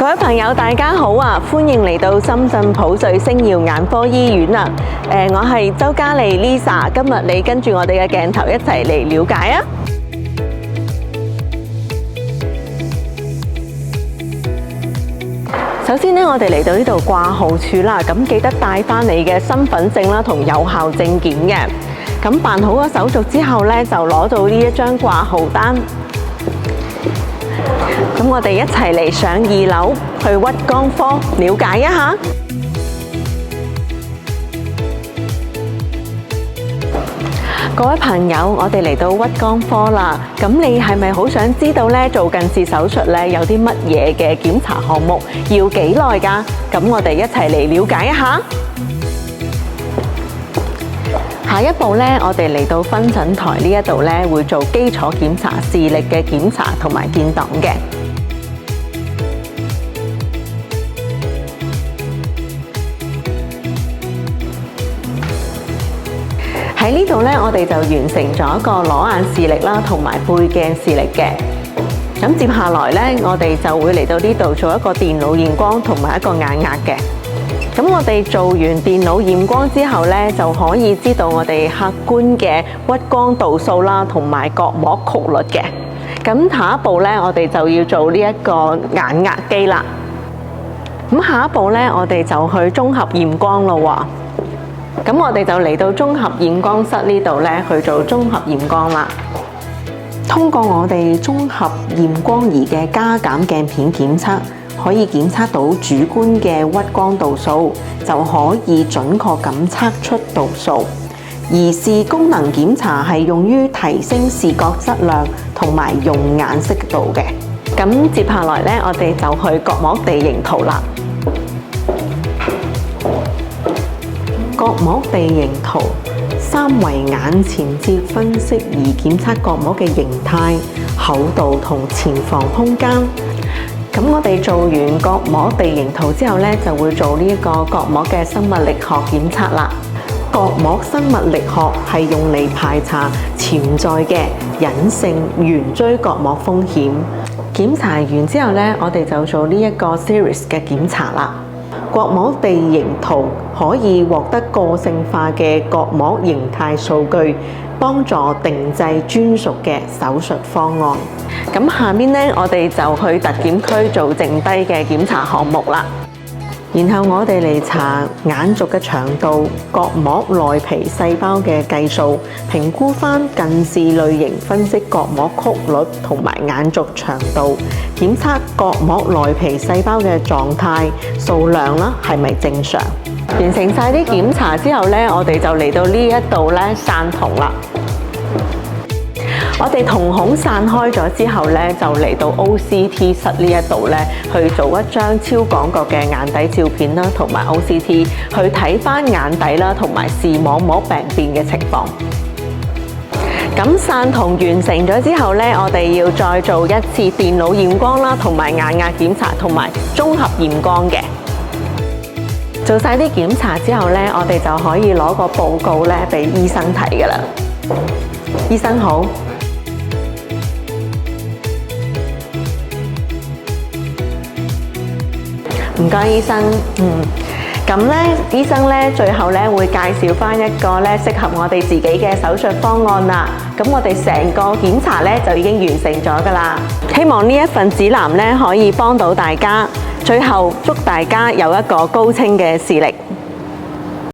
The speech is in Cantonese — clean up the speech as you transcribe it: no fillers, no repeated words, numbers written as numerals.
各位朋友，大家好啊！歡迎嚟到深圳普瑞星耀眼科醫院啊！我係周嘉莉 Lisa， 今日你跟住我哋嘅鏡頭一齊嚟了解啊！首先呢，我哋嚟到呢度掛號處啦，咁記得帶翻你嘅身份證啦同有效證件嘅。咁辦好咗手續之後呢，就攞到呢一張掛號單。咁我哋一齊嚟上2樓去屈光科了解一下。各位朋友，我哋嚟到屈光科啦。咁你係咪好想知道呢做近視手術呢有啲乜嘢嘅檢查項目，要幾耐㗎？咁我哋一齊嚟了解一下。下一步呢，我哋嚟到分診台呢一度呢，會做基礎檢查、視力嘅檢查同埋建檔嘅。喺呢度呢，我哋就完成咗一個裸眼視力啦，同埋背鏡視力嘅。咁接下來呢，我哋就會嚟到呢度做一個電腦驗光同埋一個眼壓嘅。咁我哋做完電腦驗光之後呢，就可以知道我哋客觀嘅屈光度數啦，同埋角膜曲率嘅。咁下一步呢，我哋就要做呢一個眼壓機啦。咁下一步呢，我哋就去綜合驗光咯喎。咁我哋就嚟到綜合驗光室呢度呢，去做綜合驗光啦。通過我哋綜合驗光儀嘅加減鏡片檢測，可以檢測到主觀嘅屈光度數，就可以準確咁測出度數。而視功能檢查係用於提升視覺質量同埋用眼識度嘅。咁接下來呢，我哋就去角膜地形圖啦。角膜地形圖3維眼前接分析儀檢測角膜嘅形態、厚度同前房空間。咁我哋做完角膜地形圖之後呢，就會做呢一個角膜嘅生物力學檢測啦。角膜生物力學係用嚟排查潛在嘅隱性圓錐角膜風險。檢查完之後呢，我哋就做呢一個 series 嘅檢查啦。角膜地形圖可以獲得個性化嘅角膜形態數據，幫助定製專屬嘅手術方案。咁下面呢，我哋就去特檢區做剩低嘅檢查項目啦。然後我哋嚟查眼軸嘅長度、角膜內皮細胞嘅計數，評估返近視類型，分析角膜曲率同埋眼軸長度，檢測角膜內皮細胞嘅狀態、數量啦，係咪正常？完成晒啲檢查之後呢，我哋就嚟到呢一度呢散瞳啦。我哋瞳孔散開咗之後呢，就嚟到 OCT 室呢一度呢，去做一張超廣角嘅眼底照片啦，同埋 OCT 去睇返眼底啦，同埋視網膜病變嘅情況。咁散瞳完成咗之後呢，我哋要再做一次電腦驗光啦，同埋眼壓檢查，同埋綜合驗光嘅。做晒啲檢查之後呢，我哋就可以攞個報告呢俾醫生睇㗎啦。醫生好。唔該，醫生。咁咧，醫生咧最後咧會介紹翻一個咧適合我哋自己嘅手術方案啦。咁我哋成個檢查咧就已經完成咗㗎啦。希望呢一份指南咧可以幫到大家。最後祝大家有一個高清嘅視力。